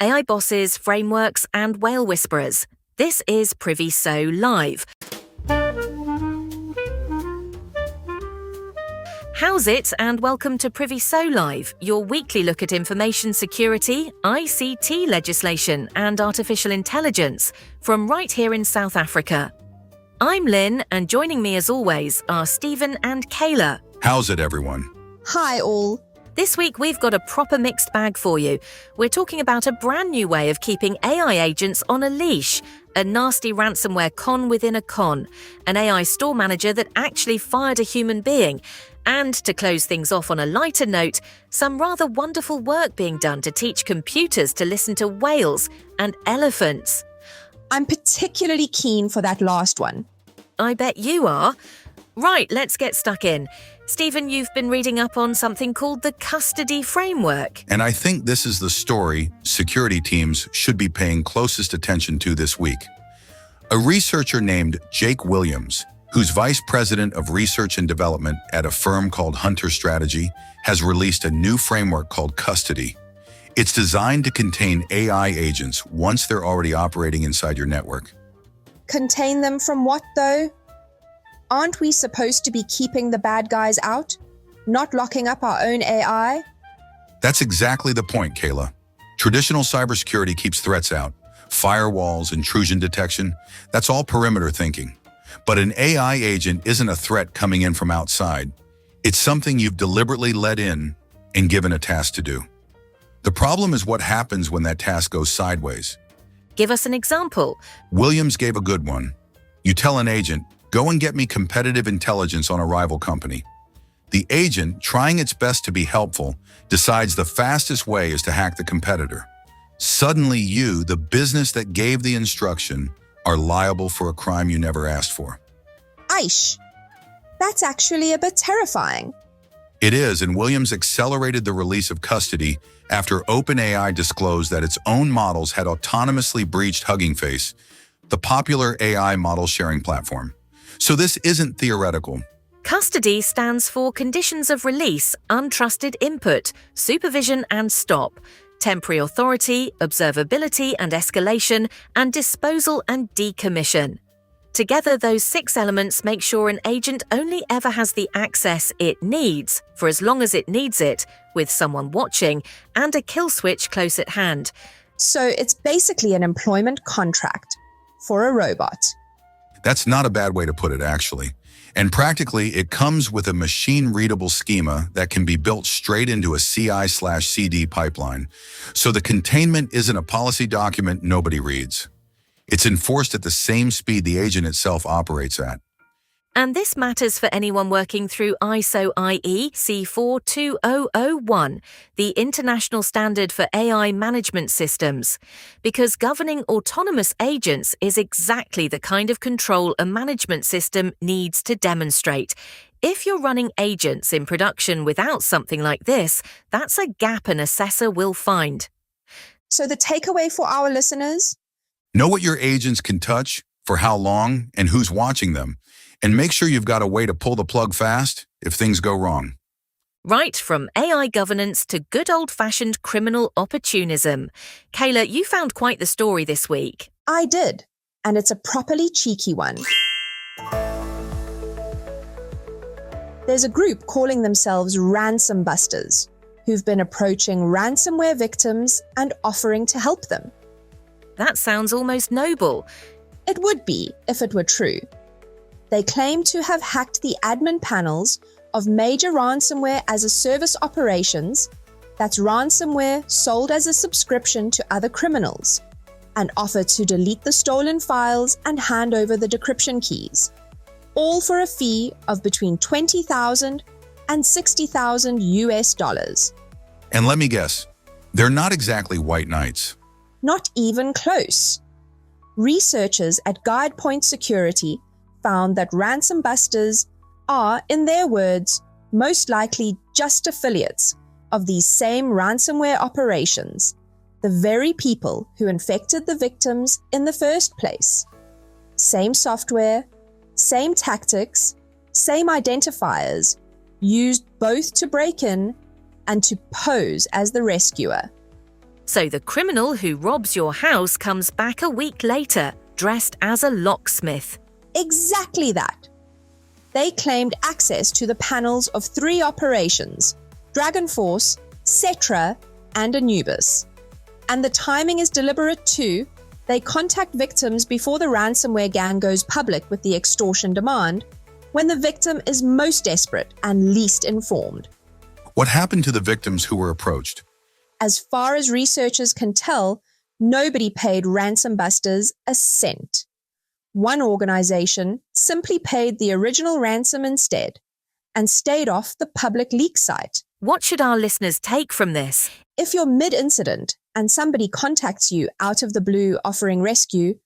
AI bosses, frameworks, and whale whisperers. This is Priviso Live. How's it, and welcome to Priviso Live, your weekly look at information security, ICT legislation, and artificial intelligence from right here in South Africa. I'm Lynn, and joining me as always are Stephen and Kayla. How's it, everyone? Hi, all. This week we've got a proper mixed bag for you. We're talking about a brand new way of keeping AI agents on a leash, a nasty ransomware con within a con, an AI store manager that actually fired a human being, and to close things off on a lighter note, some rather wonderful work being done to teach computers to listen to whales and elephants. I'm particularly keen for that last one. I bet you are. Right, let's get stuck in. Stephen, you've been reading up on something called the custody framework. And I think this is the story security teams should be paying closest attention to this week. A researcher named Jake Williams, who's vice president of research and development at a firm called Hunter Strategy, has released a new framework called Custody. It's designed to contain AI agents once they're already operating inside your network. Contain them from what, though? Aren't we supposed to be keeping the bad guys out? Not locking up our own AI? That's exactly the point, Kayla. Traditional cybersecurity keeps threats out. Firewalls, intrusion detection, that's all perimeter thinking. But an AI agent isn't a threat coming in from outside. It's something you've deliberately let in and given a task to do. The problem is what happens when that task goes sideways. Give us an example. Williams gave a good one. You tell an agent, go and get me competitive intelligence on a rival company. The agent, trying its best to be helpful, decides the fastest way is to hack the competitor. Suddenly you, the business that gave the instruction, are liable for a crime you never asked for. Aish! That's actually a bit terrifying. It is, and Williams accelerated the release of Custody after OpenAI disclosed that its own models had autonomously breached Hugging Face, the popular AI model sharing platform. So this isn't theoretical. Custody stands for Conditions of Release, Untrusted Input, Supervision and Stop, Temporary Authority, Observability and Escalation, and Disposal and Decommission. Together, those 6 elements make sure an agent only ever has the access it needs, for as long as it needs it, with someone watching, and a kill switch close at hand. So it's basically an employment contract for a robot. That's not a bad way to put it, actually. And practically, it comes with a machine-readable schema that can be built straight into a CI/CD pipeline. So the containment isn't a policy document nobody reads. It's enforced at the same speed the agent itself operates at. And this matters for anyone working through ISO IE C42001, the international standard for AI management systems, because governing autonomous agents is exactly the kind of control a management system needs to demonstrate. If you're running agents in production without something like this, that's a gap an assessor will find. So the takeaway for our listeners? Know what your agents can touch, for how long, and who's watching them. And make sure you've got a way to pull the plug fast if things go wrong. Right from AI governance to good old-fashioned criminal opportunism. Kayla, you found quite the story this week. I did, and it's a properly cheeky one. There's a group calling themselves ransom busters who've been approaching ransomware victims and offering to help them. That sounds almost noble. It would be if it were true. They claim to have hacked the admin panels of major ransomware as a service operations, that's ransomware sold as a subscription to other criminals, and offer to delete the stolen files and hand over the decryption keys, all for a fee of between $20,000 and $60,000 US. And let me guess, they're not exactly white knights. Not even close. Researchers at GuidePoint Security found that ransom busters are, in their words, most likely just affiliates of these same ransomware operations, the very people who infected the victims in the first place. Same software, same tactics, same identifiers, used both to break in and to pose as the rescuer. So the criminal who robs your house comes back a week later, dressed as a locksmith. Exactly that. They claimed access to the panels of 3 operations: Dragon Force, Cetra, and Anubis. And the timing is deliberate too. They contact victims before the ransomware gang goes public with the extortion demand, when the victim is most desperate and least informed. What happened to the victims who were approached? As far as researchers can tell, nobody paid ransom busters a cent. One organization simply paid the original ransom instead and stayed off the public leak site. What should our listeners take from this? If you're mid-incident and somebody contacts you out of the blue offering rescue,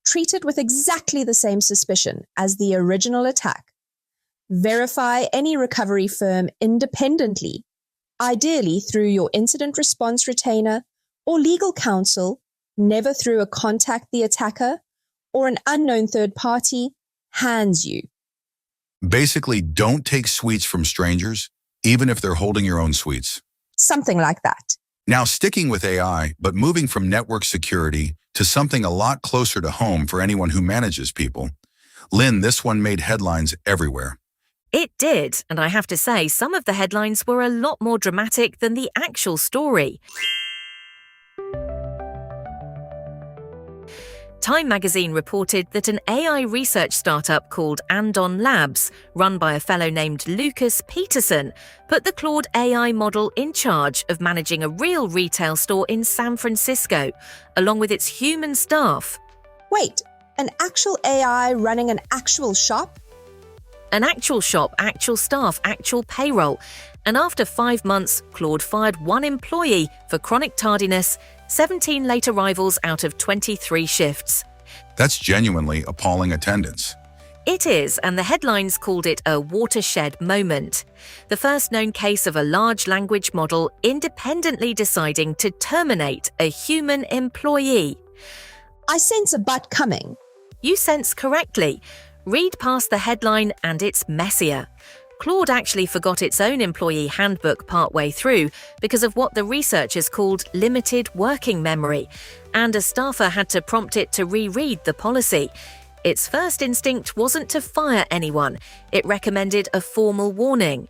treat it with exactly the same suspicion as the original attack. Verify any recovery firm independently, ideally through your incident response retainer or legal counsel, never through a contact the attacker or an unknown third party hands you. Basically, don't take sweets from strangers, even if they're holding your own sweets. Something like that. Now, sticking with AI, but moving from network security to something a lot closer to home for anyone who manages people. Lynn, this one made headlines everywhere. It did, and I have to say some of the headlines were a lot more dramatic than the actual story. Time magazine reported that an AI research startup called Andon Labs, run by a fellow named Lucas Peterson, put the Claude AI model in charge of managing a real retail store in San Francisco, along with its human staff. Wait, an actual AI running an actual shop? An actual shop, actual staff, actual payroll. And after 5 months, Claude fired 1 employee for chronic tardiness, 17 late arrivals out of 23 shifts. That's genuinely appalling attendance. It is, and the headlines called it a watershed moment. The first known case of a large language model independently deciding to terminate a human employee. I sense a but coming. You sense correctly. Read past the headline and it's messier. Claude actually forgot its own employee handbook partway through because of what the researchers called limited working memory, and a staffer had to prompt it to reread the policy. Its first instinct wasn't to fire anyone, it recommended a formal warning.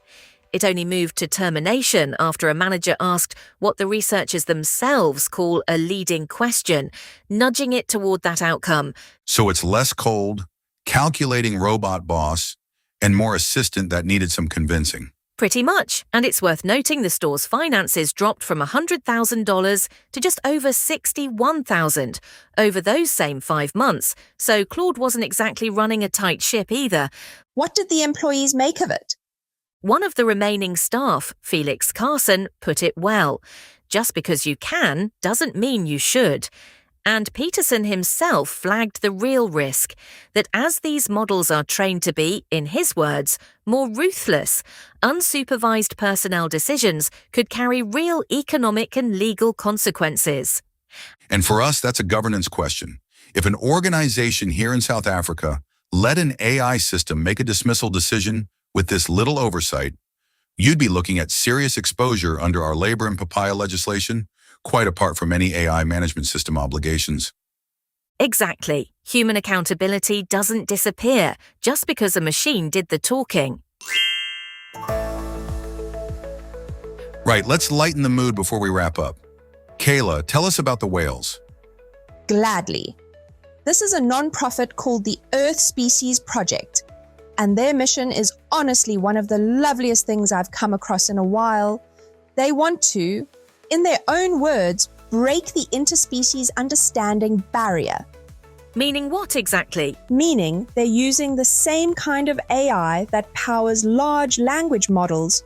It only moved to termination after a manager asked what the researchers themselves call a leading question, nudging it toward that outcome. So it's less cold, calculating robot boss, and more assistant that needed some convincing. Pretty much, and it's worth noting the store's finances dropped from $100,000 to just over $61,000 over those same 5 months, so Claude wasn't exactly running a tight ship either. What did the employees make of it? One of the remaining staff, Felix Carson, put it well. Just because you can doesn't mean you should. And Peterson himself flagged the real risk, that as these models are trained to be, in his words, more ruthless, unsupervised personnel decisions could carry real economic and legal consequences. And for us, that's a governance question. If an organization here in South Africa let an AI system make a dismissal decision with this little oversight, you'd be looking at serious exposure under our labor and POPIA legislation, quite apart from any AI management system obligations. Exactly. Human accountability doesn't disappear just because a machine did the talking. Right, let's lighten the mood before we wrap up. Kayla, tell us about the whales. Gladly. This is a non-profit called the Earth Species Project, and their mission is honestly one of the loveliest things I've come across in a while. They want to, in their own words, break the interspecies understanding barrier. Meaning what exactly? Meaning they're using the same kind of AI that powers large language models,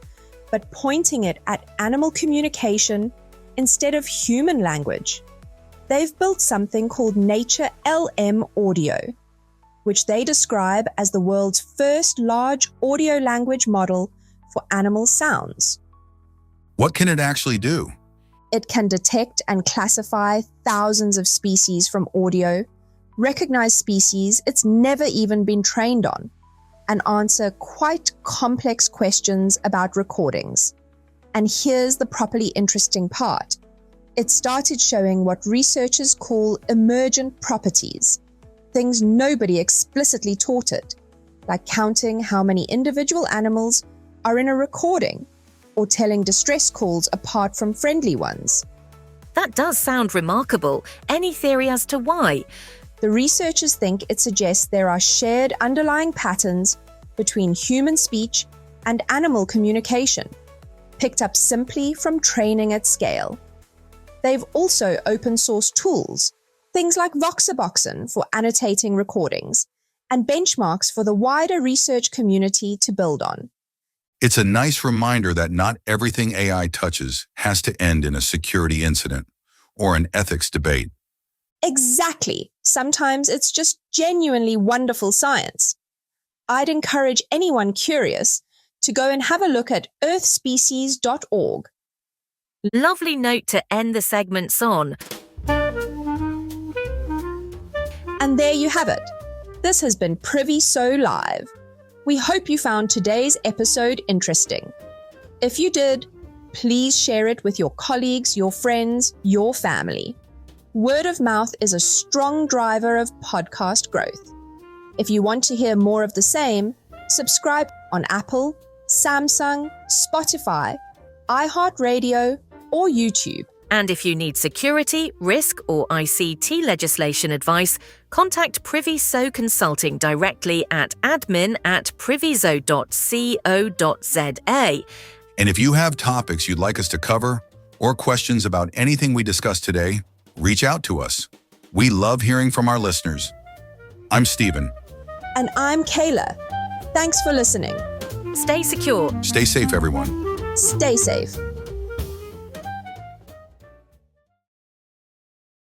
but pointing it at animal communication instead of human language. They've built something called Nature LM Audio, which they describe as the world's first large audio language model for animal sounds. What can it actually do? It can detect and classify thousands of species from audio, recognize species it's never even been trained on, and answer quite complex questions about recordings. And here's the properly interesting part. it started showing what researchers call emergent properties, things nobody explicitly taught it, like counting how many individual animals are in a recording or telling distress calls apart from friendly ones. That does sound remarkable. Any theory as to why? The researchers think it suggests there are shared underlying patterns between human speech and animal communication, picked up simply from training at scale. They've also open-sourced tools, things like Voxaboxen for annotating recordings, and benchmarks for the wider research community to build on. It's a nice reminder that not everything AI touches has to end in a security incident or an ethics debate. Exactly. Sometimes it's just genuinely wonderful science. I'd encourage anyone curious to go and have a look at earthspecies.org. Lovely note to end the segments on. And there you have it. This has been Priviso Live. We hope you found today's episode interesting. If you did, please share it with your colleagues, your friends, your family. Word of mouth is a strong driver of podcast growth. If you want to hear more of the same, subscribe on Apple, Samsung, Spotify, iHeartRadio, or YouTube. And if you need security, risk, or ICT legislation advice, contact Priviso Consulting directly at admin@priviso.co.za. And if you have topics you'd like us to cover or questions about anything we discussed today, reach out to us. We love hearing from our listeners. I'm Stephen. And I'm Kayla. Thanks for listening. Stay secure. Stay safe, everyone. Stay safe.